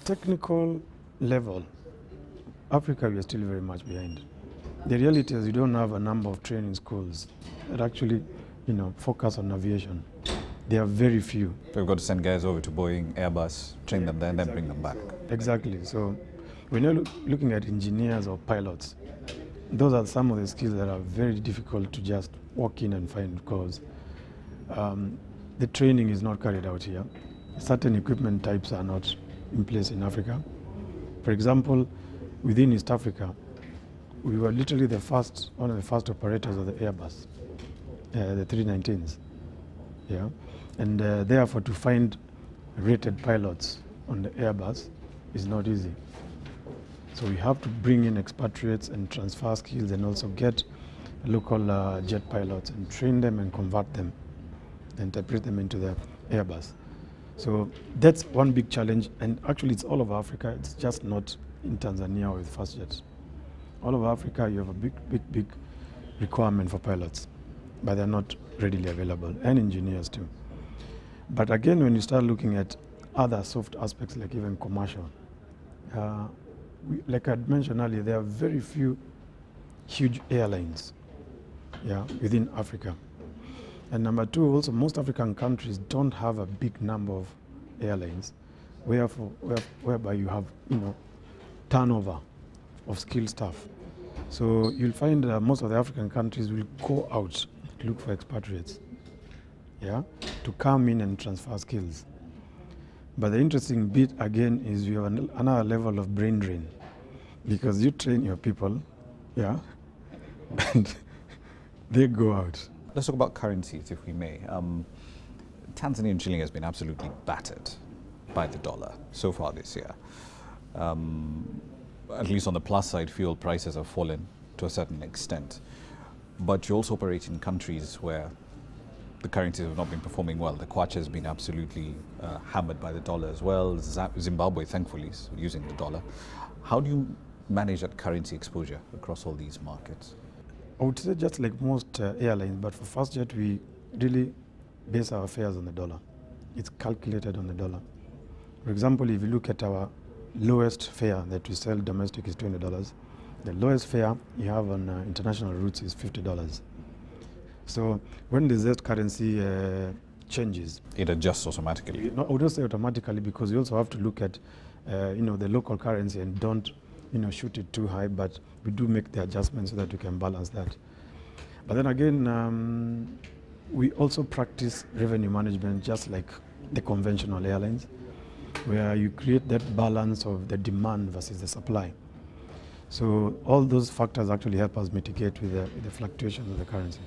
technical level, Africa, we are still very much behind. The reality is we don't have a number of training schools that actually, focus on aviation. There are very few. We've got to send guys over to Boeing, Airbus, train them there, and then bring them back. Exactly. So when you're looking at engineers or pilots, those are some of the skills that are very difficult to just walk in and find because the training is not carried out here. Certain equipment types are not in place in Africa. For example, within East Africa, we were literally one of the first operators of the Airbus, the 319s. Yeah, and therefore to find rated pilots on the Airbus is not easy. So we have to bring in expatriates and transfer skills and also get local jet pilots and train them and convert them, interpret them into the Airbus. So that's one big challenge, and actually it's all over Africa. It's just not in Tanzania with FastJet. All over Africa you have a big requirement for pilots, but they're not readily available, and engineers too. But again, when you start looking at other soft aspects like even commercial, like I mentioned earlier, there are very few huge airlines within Africa. And number two, also most African countries don't have a big number of airlines whereby you have turnover of skilled staff. So you'll find most of the African countries will go out to look for expatriates to come in and transfer skills. But the interesting bit again is you have another level of brain drain, because you train your people and they go out. Let's talk about currencies, if we may. Tanzanian shilling has been absolutely battered by the dollar so far this year. At least on the plus side, fuel prices have fallen to a certain extent. But you also operate in countries where the currencies have not been performing well. The kwacha has been absolutely hammered by the dollar as well. Zimbabwe, thankfully, is using the dollar. How do you manage that currency exposure across all these markets? I would say just like most airlines, but for FastJet, we really base our fares on the dollar. It's calculated on the dollar. For example, if you look at our lowest fare that we sell domestic is $20. The lowest fare you have on international routes is $50. So when the Z currency changes, it adjusts automatically. I would not say automatically, because you also have to look at the local currency and don't shoot it too high, but we do make the adjustments so that we can balance that. But then again, we also practice revenue management just like the conventional airlines, where you create that balance of the demand versus the supply. So all those factors actually help us mitigate with the fluctuations of the currency.